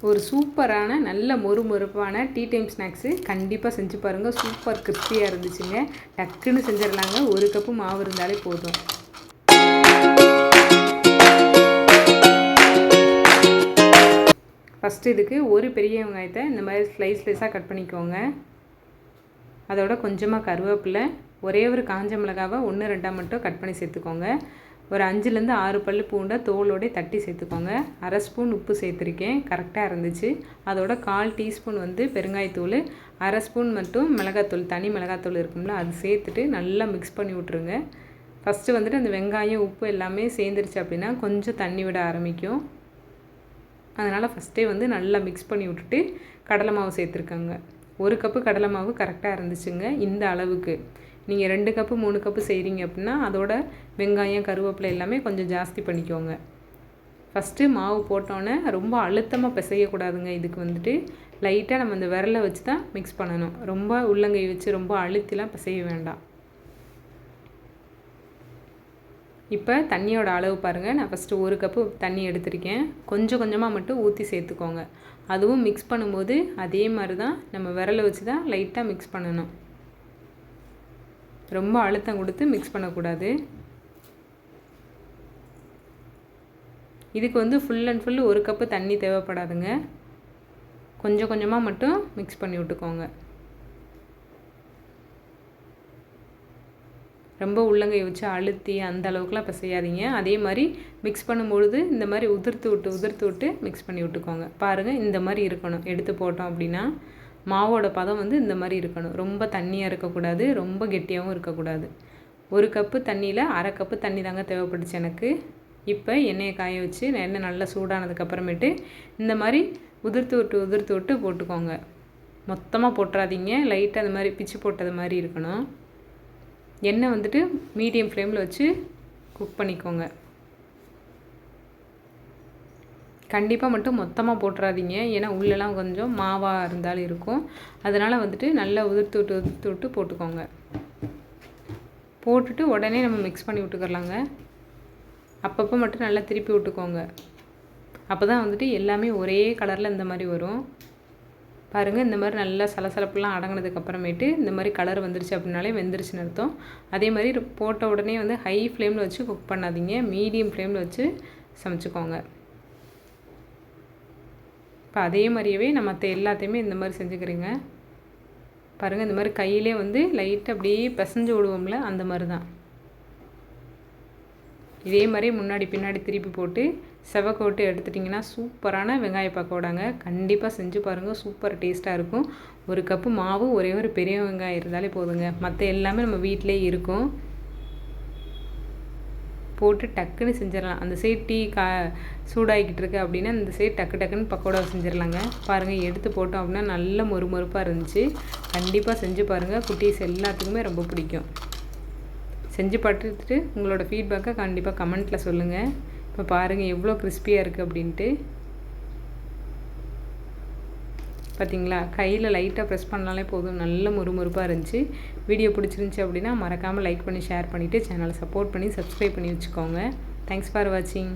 ஒரு சூப்பரான நல்ல மொறுமொறுப்பான டீ டைம் ஸ்நாக்ஸு கண்டிப்பாக செஞ்சு பாருங்கள். சூப்பர் கிறிஸ்பியாக இருந்துச்சுங்க. டக்குன்னு செஞ்சிடலாங்க. ஒரு கப்பு மாவு இருந்தாலே போதும். ஃபஸ்ட்டு இதுக்கு ஒரு பெரிய வெங்காயத்தை இந்த மாதிரி ஸ்லைஸாக கட் பண்ணிக்கோங்க. அதோட கொஞ்சமாக கருவேப்பிலை, ஒரே ஒரு காஞ்ச மிளகாவை 1-2 மட்டும் கட் பண்ணி சேர்த்துக்கோங்க. ஒரு 5லேருந்து 6 பல் பூண்டை தோலோடு தட்டி சேர்த்துக்கோங்க. 1/2 ஸ்பூன் உப்பு சேர்த்துருக்கேன், கரெக்டாக இருந்துச்சு. அதோட 1/4 டீஸ்பூன் பெருங்காயத்தூள், 1/2 ஸ்பூன் மட்டும் மிளகாத்தூள், தனி மிளகாத்தூள் இருக்கும்ல, அது சேர்த்துட்டு நல்லா மிக்ஸ் பண்ணி விட்ருங்க. ஃபஸ்ட்டு அந்த வெங்காயம் உப்பு எல்லாமே சேர்ந்துருச்சு அப்படின்னா கொஞ்சம் தண்ணி விட ஆரம்பிக்கும். அதனால் ஃபஸ்ட்டே நல்லா மிக்ஸ் பண்ணி விட்டுட்டு கடலை மாவு சேர்த்துருக்கோங்க. 1 கப்பு கடலை மாவு கரெக்டாக இருந்துச்சுங்க. இந்த அளவுக்கு நீங்கள் 2 கப்பு 3 கப்பு செய்கிறீங்க அப்படின்னா அதோட வெங்காயம் கருவேப்பிலை எல்லாமே கொஞ்சம் ஜாஸ்தி பண்ணிக்கோங்க. ஃபஸ்ட்டு மாவு போட்டோன்னே ரொம்ப அழுத்தமாக பிசையக்கூடாதுங்க. இதுக்கு லைட்டாக நம்ம இந்த விரலை வச்சு தான் மிக்ஸ் பண்ணணும். ரொம்ப உள்ளங்கை வச்சு ரொம்ப அழுத்திலாம் பிசைய வேண்டாம். இப்போ தண்ணியோட அளவு பாருங்கள். நான் ஃபஸ்ட்டு 1 கப்பு தண்ணி எடுத்திருக்கேன். கொஞ்சம் கொஞ்சமாக மட்டும் ஊற்றி சேர்த்துக்கோங்க. அதுவும் மிக்ஸ் பண்ணும்போது அதே மாதிரி தான் நம்ம விரலை வச்சு தான் லைட்டாக மிக்ஸ் பண்ணணும். ரொம்ப அழுத்தம் கொடுத்து மிக்ஸ் பண்ணக்கூடாது. இதுக்கு ஃபுல் அண்ட் ஃபுல் 1 கப்பு தண்ணி தேவைப்படாதுங்க. கொஞ்சம் கொஞ்சமாக மட்டும் மிக்ஸ் பண்ணி விட்டுக்கோங்க. ரொம்ப உள்ளங்கை வச்சு அழுத்தி அந்த அளவுக்குலாம் பிசையாதீங்க. அதே மாதிரி மிக்ஸ் பண்ணும்பொழுது இந்த மாதிரி உதிர்த்து விட்டு மிக்ஸ் பண்ணி விட்டுக்கோங்க. பாருங்கள், இந்த மாதிரி இருக்கணும். எடுத்து போட்டோம் அப்படின்னா மாவோட பதம் இந்த மாதிரி இருக்கணும். ரொம்ப தண்ணியாக இருக்கக்கூடாது, ரொம்ப கெட்டியாகவும் இருக்கக்கூடாது. 1 கப்பு தண்ணியில் 1/2 கப்பு தண்ணி தாங்க தேவைப்பட்டுச்சு எனக்கு. இப்போ எண்ணெயை காய வச்சு எண்ணெய் நல்லா சூடானதுக்கப்புறமேட்டு இந்த மாதிரி உதிர்த்து விட்டு போட்டுக்கோங்க. மொத்தமாக போட்டுறாதீங்க. லைட்டாக அந்த மாதிரி பிச்சு போட்டது மாதிரி இருக்கணும். எண்ணெய் மீடியம் ஃப்ளேமில் வச்சு குக் பண்ணிக்கோங்க. கண்டிப்பாக மட்டும் மொத்தமாக போட்டுறாதீங்க. ஏன்னா உள்ளெல்லாம் கொஞ்சம் மாவாக இருந்தாலும் இருக்கும். அதனால் நல்லா உதிர்த்து விட்டு போட்டுக்கோங்க. போட்டுட்டு உடனே நம்ம மிக்ஸ் பண்ணி விட்டுக்கலாங்க. அப்பப்போ மட்டும் நல்லா திருப்பி விட்டுக்கோங்க. அப்போ தான் எல்லாமே ஒரே கலரில் இந்த மாதிரி வரும். பாருங்கள், இந்த மாதிரி நல்லா சலசலப்புலாம் அடங்கினதுக்கப்புறமேட்டு இந்த மாதிரி கலர் வந்துருச்சு அப்படின்னாலே வெந்துருச்சுன்னு அர்த்தம். அதே மாதிரி போட்ட உடனே ஹை ஃப்ளேமில் வச்சு குக் பண்ணாதீங்க. மீடியம் ஃப்ளேமில் வச்சு சமைச்சிக்கோங்க. இப்போ அதே மாதிரியவே நான் மற்ற எல்லாத்தையுமே இந்த மாதிரி செஞ்சுக்கிறேங்க. பாருங்கள், இந்த மாதிரி கையிலே லைட்டாக அப்படியே பிசைஞ்சு விடுவோம்ல, அந்த மாதிரி தான். இதே மாதிரி முன்னாடி பின்னாடி திருப்பி போட்டு செவக்க விட்டு எடுத்துட்டிங்கன்னா சூப்பரான வெங்காய பக்கோடாங்க. கண்டிப்பாக செஞ்சு பாருங்கள். சூப்பர் டேஸ்ட்டாக இருக்கும். 1 கப்பு மாவு, ஒரே ஒரு பெரிய வெங்காயம் இருந்தாலே போதுங்க. மற்ற எல்லாமே நம்ம வீட்டிலே இருக்கும். போட்டு டக்குன்னு செஞ்சிடலாம். அந்த சைடு டீ சூடாகிக்கிட்டு இருக்கு அப்படின்னா இந்த சைடு டக்குன்னு பக்கோடா செஞ்சிடலாங்க. பாருங்கள், எடுத்து போட்டோம் அப்படின்னா நல்ல மொறுமொறுப்பாக இருந்துச்சு. கண்டிப்பாக செஞ்சு பாருங்கள். குட்டீஸ் எல்லாத்துக்குமே ரொம்ப பிடிக்கும். செஞ்சு பார்த்துட்டு உங்களோட ஃபீட்பேக்கை கண்டிப்பாக கமெண்ட்டில் சொல்லுங்கள். இப்போ பாருங்கள் எவ்வளோ கிறிஸ்பியாக இருக்குது அப்படின்ட்டு. பார்த்திங்களா, கையில் லைட்டாக ப்ரெஸ் பண்ணாலே போதும், நல்ல மொறுமொறுப்பாக இருந்துச்சு. வீடியோ பிடிச்சிருந்துச்சி அப்படின்னா மறக்காமல் லைக் பண்ணி ஷேர் பண்ணிவிட்டு சேனலை சப்போர்ட் பண்ணி சப்ஸ்கிரைப் பண்ணி வச்சுக்கோங்க. தேங்க்ஸ் ஃபார் வாட்சிங்.